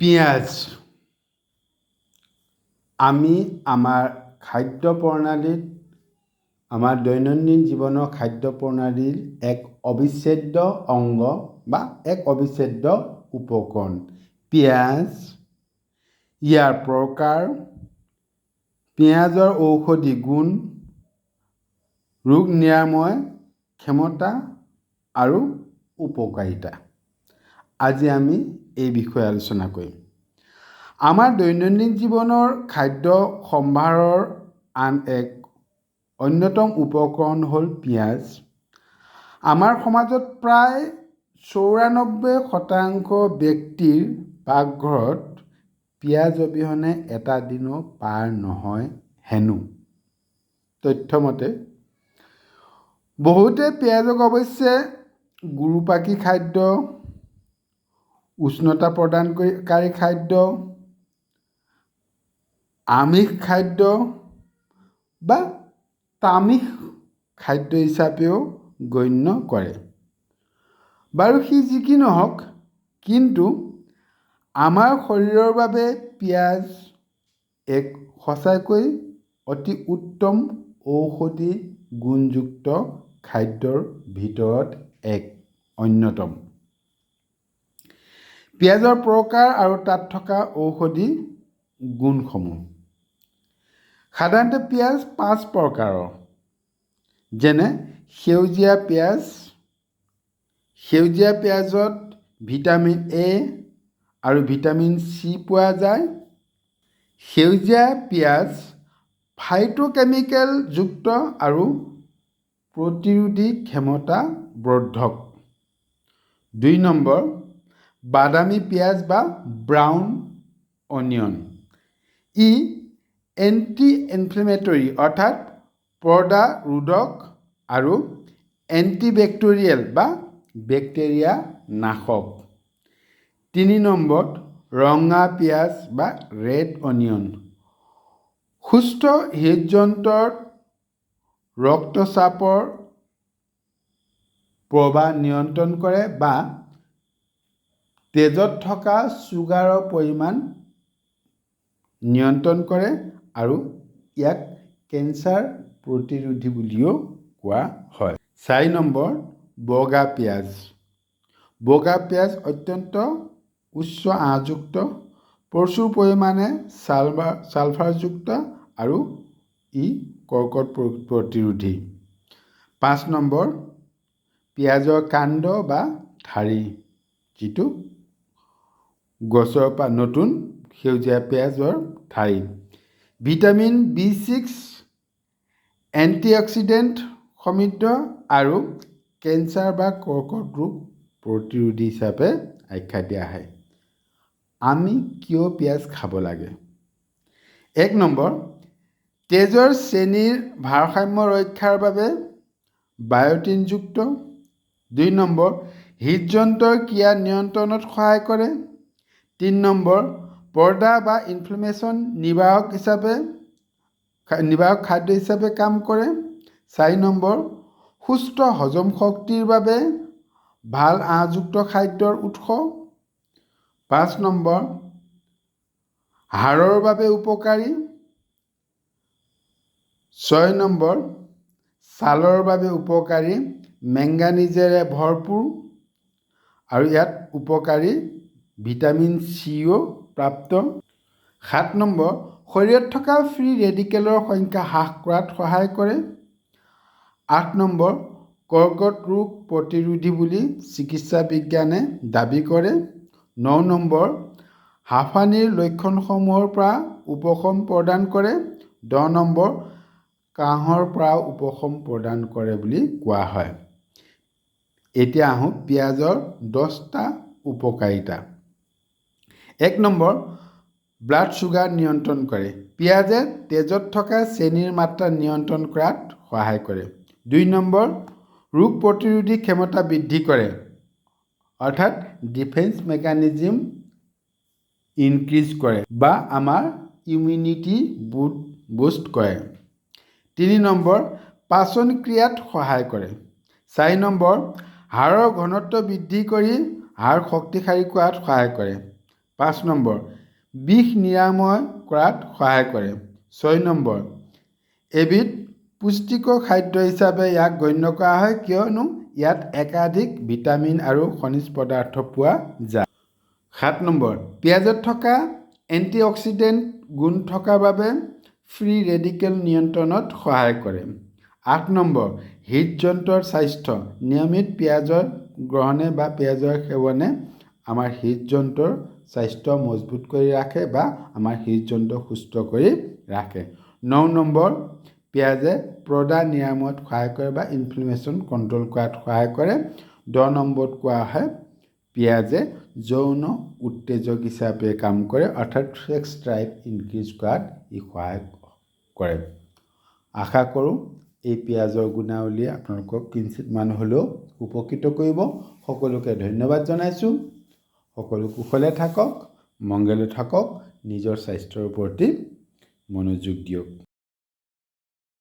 পিঁয়াজ আমি আমাৰ খাদ্য প্ৰণালীত আমাৰ দৈনন্দিন জীৱনৰ খাদ্য প্ৰণালীৰ এক অবিচ্ছেদ্য অংগ বা এক অবিচ্ছেদ্য উপকৰণ। পিঁয়াজ ইয়াৰ প্ৰকাৰ, পিঁয়াজৰ ঔষধি গুণ, ৰোগ নিৰাময় ক্ষমতা আৰু উপকাৰিতা। আজি আমি এই বিষয়ে আলোচনা কৰিম। আমাৰ দৈনন্দিন জীৱনৰ খাদ্য সম্ভাৰৰ আন এক অন্যতম উপকৰণ হ'ল পিঁয়াজ। আমাৰ সমাজত প্ৰায় ৯৪% ব্যক্তিৰ পাকঘৰত পিঁয়াজ অবিহনে এটা দিনো পাৰ নহয় হেনো। তথ্যমতে বহুতে পিঁয়াজক অৱশ্যে গুৰুপাকী খাদ্য, উষ্ণতা প্ৰদানকাৰী খাদ্য, আমিষ খাদ্য বা তামিষ খাদ্য হিচাপেও গণ্য কৰে। বাৰু সি যি কি নহওক, কিন্তু আমাৰ শৰীৰৰ বাবে পিঁয়াজ এক সঁচাকৈ অতি উত্তম ঔষধি গুণযুক্ত খাদ্যৰ ভিতৰত এক অন্যতম। পিঁয়াজৰ প্ৰকাৰ আৰু তাত থকা ঔষধি গুণসমূহ। সাধাৰণতে পিঁয়াজ 5 প্ৰকাৰৰ, যেনে সেউজীয়া পিঁয়াজ। সেউজীয়া পিঁয়াজত ভিটামিন এ আৰু ভিটামিন চি পোৱা যায়। সেউজীয়া পিঁয়াজ ফাইটোকেমিকেলযুক্ত আৰু প্ৰতিৰোধী ক্ষমতা বৰ্ধক। 2 নম্বৰ, বাদামী পিঁয়াজ বা ব্ৰাউন অনিয়ন। ই এণ্টি-ইনফ্লেমেটৰী অৰ্থাৎ পৰ্দা ৰোধক আৰু এণ্টিবেক্টেৰিয়েল বা বেক্টেৰিয়া নাশক। 3 নম্বৰত ৰঙা পিঁয়াজ বা ৰেড অনিয়ন। সুস্থ হৃদযন্ত্ৰৰ ৰক্তচাপৰ প্ৰবাহ নিয়ন্ত্ৰণ কৰে বা তেজত থকা ছুগাৰৰ পৰিমাণ নিয়ন্ত্ৰণ কৰে আৰু ইয়াক কেঞ্চাৰ প্ৰতিৰোধী বুলিও কোৱা হয়। 4 নম্বৰ, বগা পিঁয়াজ। বগা পিঁয়াজ অত্যন্ত উচ্চ আঁহযুক্ত, প্ৰচুৰ পৰিমাণে ছালফাৰযুক্ত আৰু ই কৰ্কট প্ৰতিৰোধী। 5 নম্বৰ, পিঁয়াজৰ কাণ্ড বা ঠাৰি, যিটো গছৰ পৰা নতুন সেউজীয়া পিঁয়াজৰ ঠাৰি। ভিটামিন B6, এণ্টিঅক্সিডেণ্ট সমৃদ্ধ আৰু কেঞ্চাৰ বা কৰ্কট ৰোগ প্ৰতিৰোধী হিচাপে আখ্যা দিয়া হয়। আমি কিয় পিঁয়াজ খাব লাগে? 1 নম্বৰ, তেজৰ চেনিৰ ভাৰসাম্য ৰক্ষাৰ বাবে বায়'টিনযুক্ত। 2 নম্বৰ, হৃদযন্ত্ৰৰ ক্ৰিয়া নিয়ন্ত্ৰণত সহায় কৰে। 3 নম্বৰ, পৰ্দা বা ইনফ্লেমেশ্যন নিবাৰক খাদ্য হিচাপে কাম কৰে। 4 নম্বৰ, সুস্থ হজম শক্তিৰ বাবে ভাল আঁহযুক্ত খাদ্যৰ উৎস। 5 নম্বৰ, হাড়ৰ বাবে উপকাৰী। 6 নম্বৰ, ছালৰ বাবে উপকাৰী, মেংগানিজেৰে ভৰপূৰ আৰু ইয়াত উপকাৰী ভিটামিন চিও প্ৰাপ্ত। 7 নম্বৰ, শৰীৰত থকা ফ্ৰী ৰেডিকেলৰ সংখ্যা হ্ৰাস কৰাত সহায় কৰে। 8 নম্বৰ, কৰ্কট ৰোগ প্ৰতিৰোধী বুলি চিকিৎসা বিজ্ঞানে দাবী কৰে। 9 নম্বৰ, হাঁফানিৰ লক্ষণসমূহৰ পৰা উপশম প্ৰদান কৰে। 10 নম্বৰ, কাহৰ পৰা উপশম প্ৰদান কৰে বুলি কোৱা হয়। এতিয়া আহোঁ পিঁয়াজৰ 10টা উপকাৰিতা। 1 নম্বৰ, ব্লাড ছুগাৰ নিয়ন্ত্ৰণ কৰে। পিঁয়াজে তেজত থকা চেনিৰ মাত্ৰা নিয়ন্ত্ৰণ কৰাত সহায় কৰে। 2 নম্বৰ, ৰোগ প্ৰতিৰোধী ক্ষমতা বৃদ্ধি কৰে, অৰ্থাৎ ডিফেন্স মেকানিজম ইনক্ৰিজ কৰে বা আমাৰ ইমিউনিটি বুষ্ট কৰে। 3 নম্বৰ, পাচন ক্ৰিয়াত সহায় কৰে। 4 নম্বৰ, হাড়ৰ ঘনত্ব বৃদ্ধি কৰি হাড় শক্তিশালী কৰাত সহায় কৰে। 5 নম্বৰ বিষ নিৰাময় কৰাত সহায় কৰে। 6 নম্বৰ এবিধ পুষ্টিকৰ খাদ্য হিচাপে ইয়াক গণ্য কৰা হয় কিয়নো ইয়াত একাধিক ভিটামিন আৰু খনিজ পদাৰ্থ পোৱা যায়। 7 নম্বৰ পিঁয়াজত থকা এণ্টিঅক্সিডেণ্ট গুণ থকাৰ বাবে ফ্ৰী ৰেডিকেল নিয়ন্ত্ৰণত সহায় কৰে। 8 নম্বৰ হৃদযন্ত্ৰৰ স্বাস্থ্য নিয়মিত পিঁয়াজৰ গ্ৰহণে বা পিঁয়াজৰ সেৱনে আমাৰ হৃদযন্ত্ৰৰ স্বাস্থ্য মজবুত কৰি ৰাখে বা আমাৰ হৃদযন্ত্ৰ সুস্থ কৰি ৰাখে। 9 নম্বৰ পিঁয়াজে প্ৰদাহ নিৰাময়ত সহায় কৰে বা ইনফ্লেমেশ্যন কণ্ট্ৰল কৰাত সহায় কৰে। 10 নম্বৰত কোৱা হয় পিঁয়াজে যৌন উত্তেজক হিচাপে কাম কৰে অৰ্থাৎ ছেক্স ড্ৰাইভ ইনক্ৰিজ কৰাত ই সহায় কৰে। আশা কৰোঁ এই পিঁয়াজৰ গুণাৱলীয়ে আপোনালোকক কিঞ্চিত মান হ'লেও উপকৃত কৰিব। সকলোকে ধন্যবাদ জনাইছোঁ। সকলো কুশলে থাকক, মংগলে থাকক, নিজৰ স্বাস্থ্যৰ প্ৰতি মনোযোগ দিয়ক।